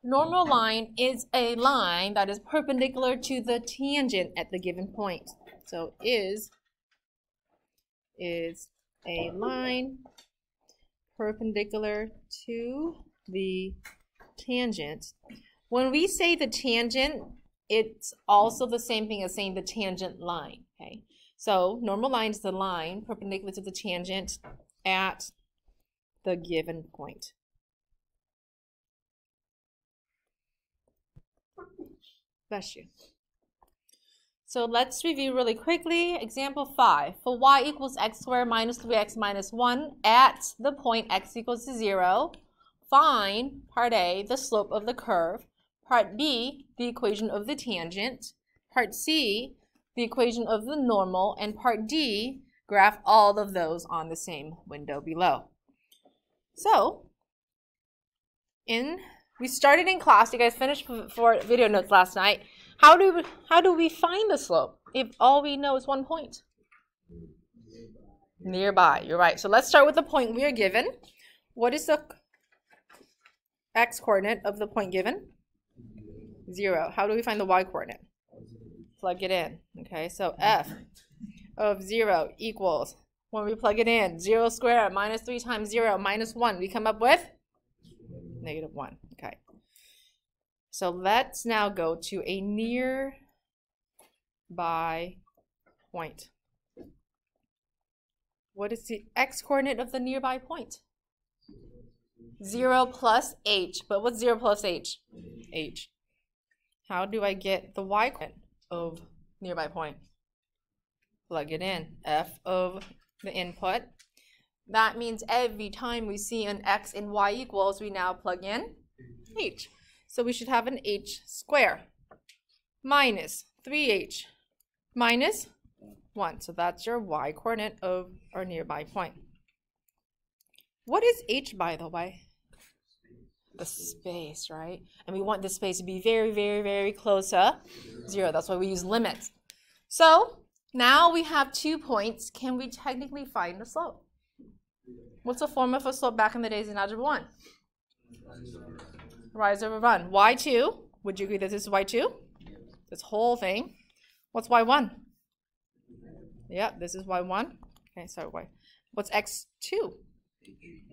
Normal line is a line that is perpendicular to the tangent at the given point. So is a line perpendicular to the tangent. When we say the tangent, it's also the same thing as saying the tangent line, okay? So normal line is the line perpendicular to the tangent at the given point. Bless you. So let's review really quickly. Example 5. For y equals x squared minus 3x minus 1 at the point x equals to 0, find, part A, the slope of the curve, part B, the equation of the tangent, part C, the equation of the normal, and part D, graph all of those on the same window below. So, we started in class, you guys finished for video notes last night. How do we find the slope if all we know is one point? Nearby, you're right. So let's start with the point we are given. What is the x coordinate of the point given? 0. How do we find the y coordinate? Plug it in. Okay, so f of 0 equals, when we plug it in, 0 squared minus 3 times 0 minus 1. We come up with -1. Okay. So let's now go to a nearby point. What is the x coordinate of the nearby point? 0 plus h. But what's 0 plus h? H. How do I get the y coordinate of nearby point? Plug it in. F of the input. That means every time we see an x and y equals, we now plug in h. So we should have an h squared minus 3h minus 1. So that's your y coordinate of our nearby point. What is h, by the way? The space, right? And we want this space to be very, very, very close to 0. That's why we use limits. So now we have 2 points. Can we technically find the slope? What's the formula for slope back in the days in Algebra 1? Rise over run. y2, would you agree that this is y2? This whole thing. What's y1? Yeah, this is y1. Okay, sorry, y. What's x2?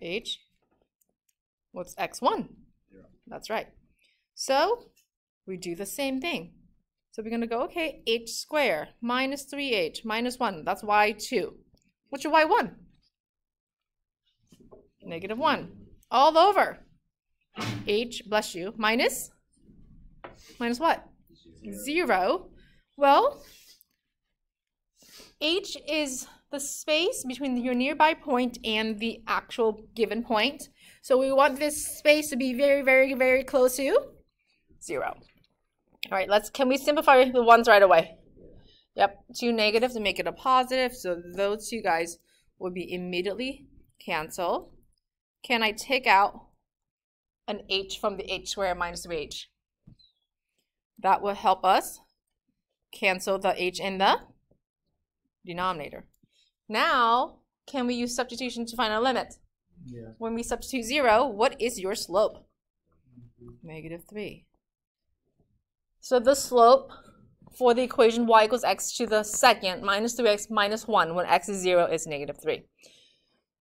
H. What's x1? That's right. So we do the same thing. So we're going to go, okay, h squared minus 3h minus 1. That's y2. What's your y1? -1. All over. H, bless you, minus what? 0. Well, h is the space between your nearby point and the actual given point. So we want this space to be very, very, very close to 0. All right, can we simplify the ones right away? Yep, 2 negatives to make it a positive. So those two guys will be immediately canceled. Can I take out an h from the h squared minus 3h? That will help us cancel the h in the denominator. Now, can we use substitution to find our limit? Yeah. When we substitute 0, what is your slope? -3. So the slope for the equation y equals x to the second minus 3x minus 1 when x is 0 is -3.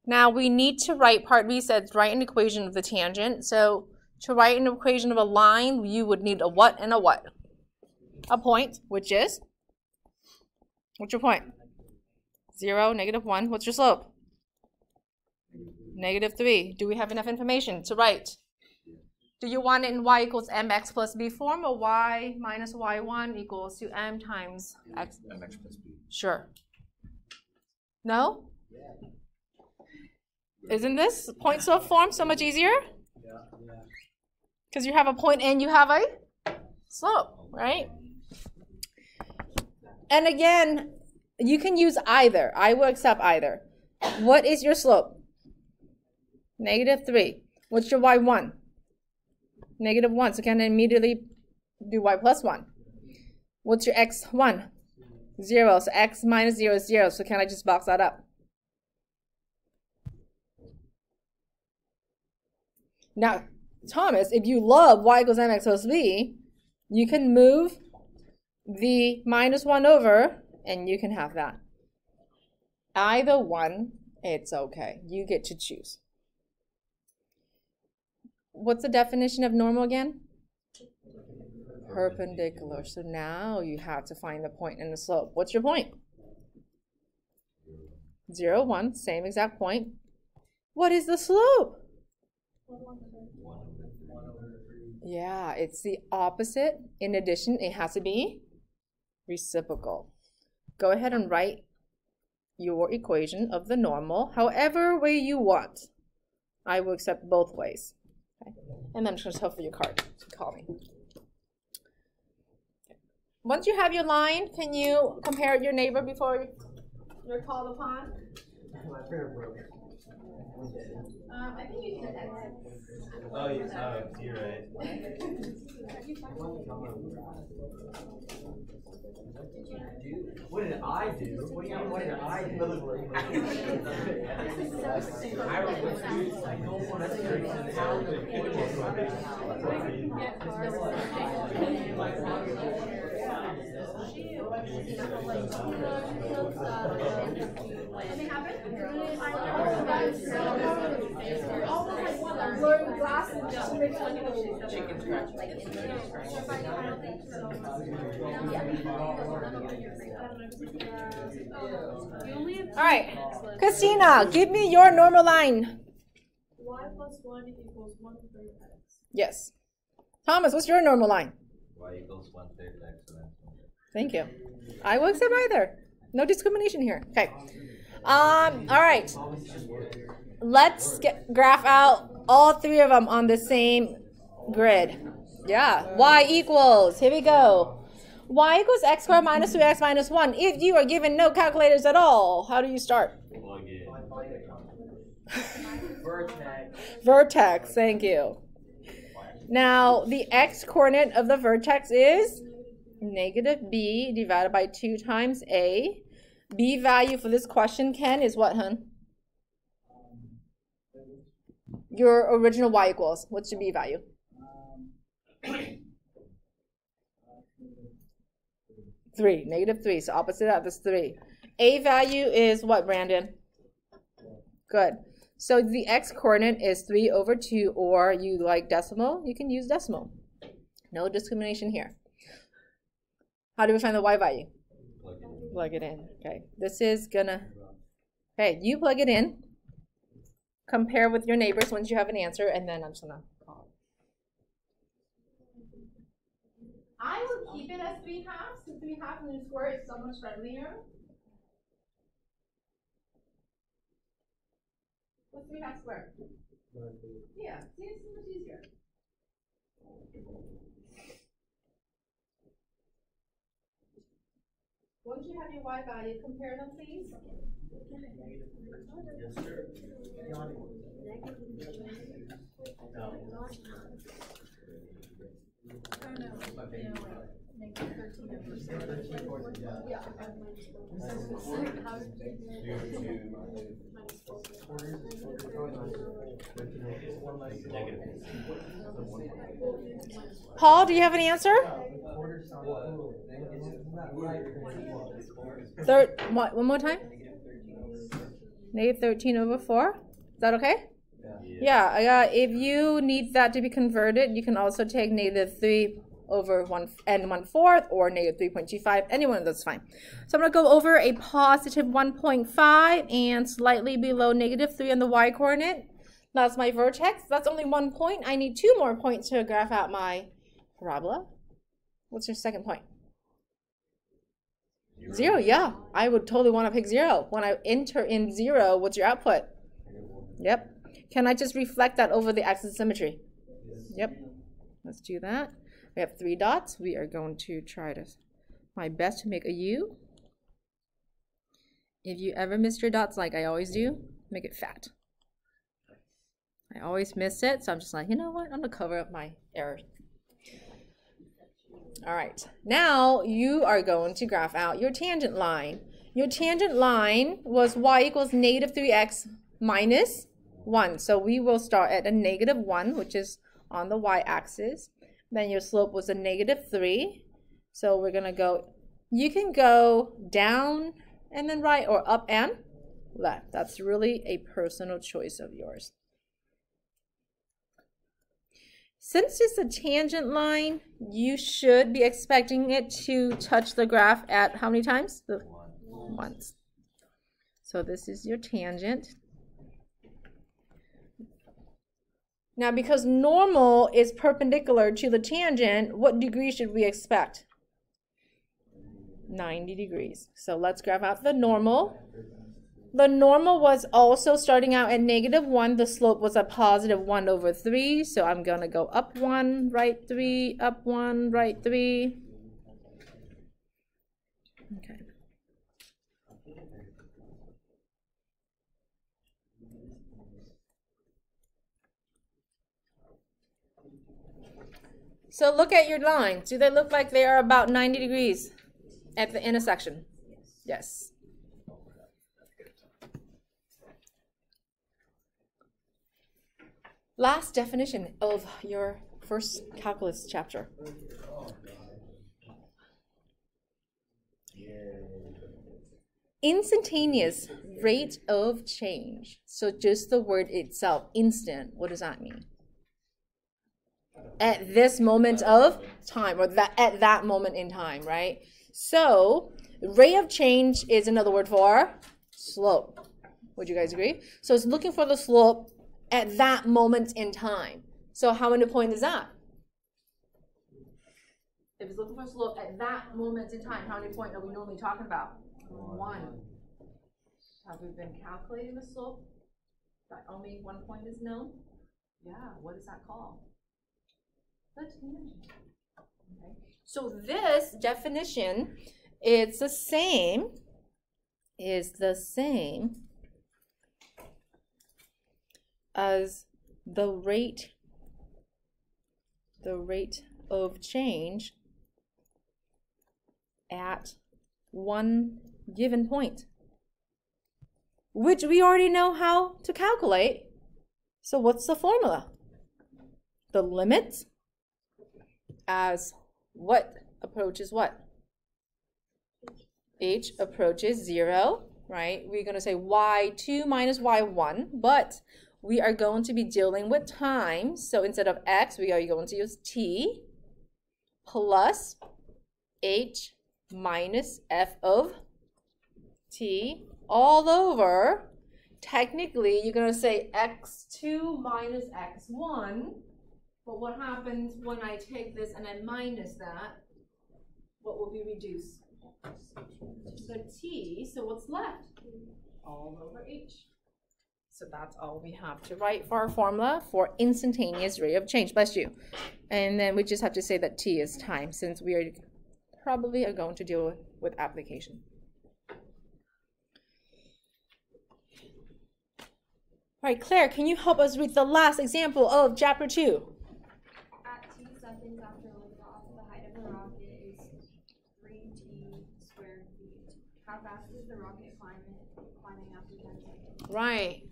Now we need to write, part B says write an equation of the tangent. So to write an equation of a line, you would need a what and a what? A point, which is? What's your point? 0, -1. What's your slope? -3. Do we have enough information to write? Do you want it in y equals mx plus b form, or y minus y1 equals to m times x? Mx plus b. Sure. No? Yeah. Isn't this point slope form so much easier? Yeah. Because you have a point and you have a slope, right? And again, you can use either. I will accept either. What is your slope? -3. What's your y1? -1. So can I immediately do y plus 1? What's your x1? 0. So x minus 0 is 0. So can I just box that up? Now, Thomas, if you love y equals mx plus b, you can move the -1 over and you can have that. Either one, it's okay. You get to choose. What's the definition of normal again? Perpendicular. So now you have to find the point and the slope. What's your point? 0, 1, same exact point. What is the slope? Yeah, it's the opposite. In addition, it has to be reciprocal. Go ahead and write your equation of the normal however way you want. I will accept both ways. Okay. And then I'm just going to tell for your card to call me. Once you have your line, can you compare your neighbor before you're called upon? My parent broke. I think you can exit. Oh, you're right. What did I do? What do you mean, what did I do? I was confused. I don't want to hear All right, Christina, give me your normal line. Y plus 1 equals 1/3 x. Yes. Thomas, what's your normal line? Y equals 1/3 x. Thank you. I will accept either. No discrimination here. Okay. All right. Let's graph out all three of them on the same grid. Yeah. Y equals. Here we go. Y equals x squared minus 2x minus 1. If you are given no calculators at all, how do you start? Plug in. Vertex. Vertex. Thank you. Now, the x coordinate of the vertex is -b divided by 2 times a. B value for this question, Ken, is what, hun? Your original y equals. What's your b value? 3, -3. So opposite of is 3. A value is what, Brandon? Good. So the x coordinate is 3 over 2, or you like decimal, you can use decimal. No discrimination here. How do we find the y value? Plug it in. Okay. This is gonna, okay, you plug it in. Compare with your neighbors once you have an answer, and then I'm just gonna call. I would keep it as 3 halves, because 3 halves and square is so much friendlier. What's 3 halves squared? Yeah, see, it's so much easier. Once you have your y value, compare them, please. Yes, sir. Paul, do you have an answer? One more time? -13 over 4. Is that okay? Yeah. If you need that to be converted, you can also take -3 over 1 and 1/4 or -3.25. Any one of those is fine. So I'm going to go over a positive 1.5 and slightly below -3 on the y coordinate. That's my vertex. That's only 1 point. I need 2 more points to graph out my parabola. What's your second point? 0, yeah. I would totally want to pick 0. When I enter in 0, what's your output? Yep. Can I just reflect that over the axis of symmetry? Yep. Let's do that. We have 3 dots. We are going to try to my best to make a U. If you ever miss your dots like I always do, make it fat. I always miss it, so I'm just like, you know what? I'm going to cover up my errors. All right. Now you are going to graph out your tangent line. Your tangent line was y equals -3x minus 1. So we will start at a -1, which is on the y-axis. Then your slope was a -3. So we're going to go, you can go down and then right, or up and left. That's really a personal choice of yours. Since it's a tangent line, you should be expecting it to touch the graph at how many times? Once. So this is your tangent. Now, because normal is perpendicular to the tangent, what degree should we expect? 90 degrees. So let's graph out the normal. The normal was also starting out at -1. The slope was a +1/3. So I'm going to go up 1, right 3, up 1, right 3. Okay. So look at your lines. Do they look like they are about 90 degrees at the intersection? Yes. Last definition of your first calculus chapter. Instantaneous rate of change. So just the word itself, instant, what does that mean? At this moment of time, or at that moment in time, right? So rate of change is another word for slope. Would you guys agree? So it's looking for the slope at that moment in time. So how many points is that? If it's looking for slope at that moment in time, how many points are we normally talking about? 1. Have we been calculating the slope that only 1 point is known? Yeah, what is that called? The tangent. Okay. So this definition is the same as the rate of change at one given point, which we already know how to calculate. So what's the formula? The limit as what approaches what? H approaches 0, right? We're going to say y2 minus y1, but we are going to be dealing with time. So instead of x, we are going to use t plus h minus f of t all over. Technically, you're going to say x2 minus x1. But what happens when I take this and I minus that? What will be reduced? The t. So what's left? All over h. So that's all we have to write for our formula for instantaneous rate of change. Bless you. And then we just have to say that t is time, since we are probably going to deal with application. All right, Claire, can you help us read the last example of chapter 2? At 2 seconds after liftoff, the height of the rocket is 3t squared feet. How fast is the rocket climbing after 10 seconds? Right.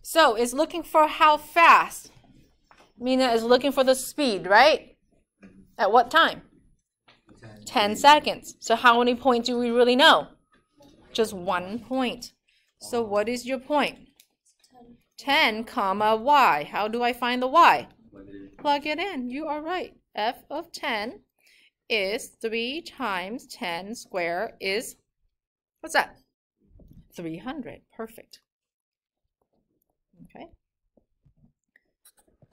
So it's looking for how fast. Mina is looking for the speed, right? At what time? 10 seconds. So how many points do we really know? Just 1 point. So what is your point? 10 comma y. How do I find the y? Plug it in. You are right. F of 10 is 3 times 10 square is, what's that? 300. Perfect. Okay.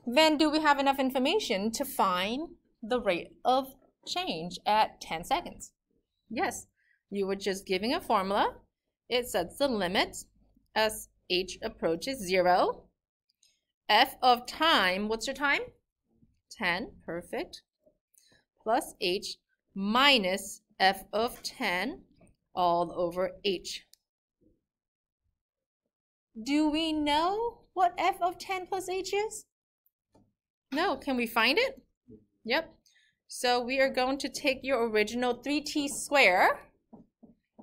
Then do we have enough information to find the rate of change at 10 seconds? Yes. You were just giving a formula. It sets the limit as h approaches 0. F of time, what's your time? 10, perfect. Plus h minus f of 10 all over h. Do we know what f of 10 plus h is? No, can we find it? Yep. So we are going to take your original 3t squared.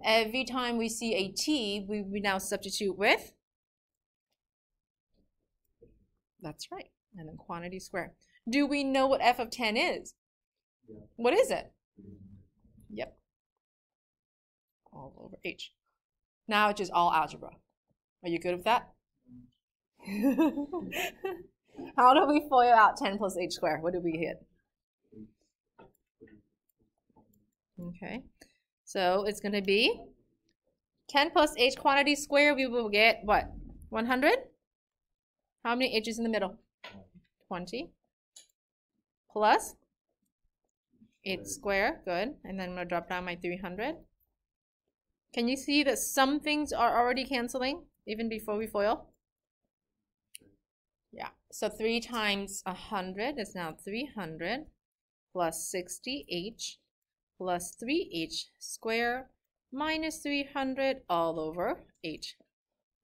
Every time we see a t, we now substitute with, that's right, and then quantity square. Do we know what f of 10 is? Yeah. What is it? Yep. All over h. Now it's just all algebra. Are you good with that? How do we FOIL out 10 plus h squared? What do we hit? Okay. So it's going to be 10 plus h quantity squared. We will get what? 100? How many h's in the middle? 20. Plus h squared. Good. And then I'm going to drop down my 300. Can you see that some things are already canceling even before we FOIL? Yeah. So 3 times 100 is now 300 plus 60h plus 3h squared minus 300 all over h.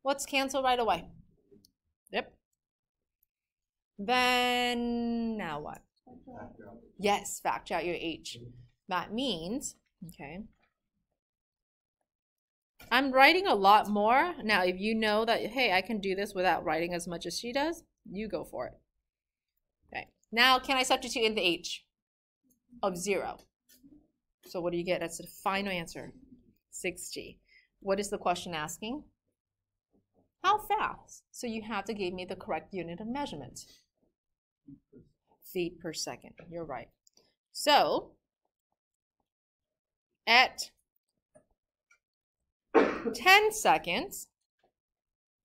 Let's cancel right away. Yep. Then now what? Yes, factor out your h. That means, okay, I'm writing a lot more. Now, if you know that, hey, I can do this without writing as much as she does, you go for it. Okay. Now, can I substitute in the h of 0? So what do you get? That's the final answer, 60. What is the question asking? How fast? So you have to give me the correct unit of measurement. Feet per second. You're right. So at 10 seconds,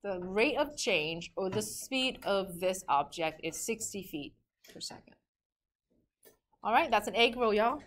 the rate of change or the speed of this object is 60 feet per second. All right, that's an egg roll, y'all.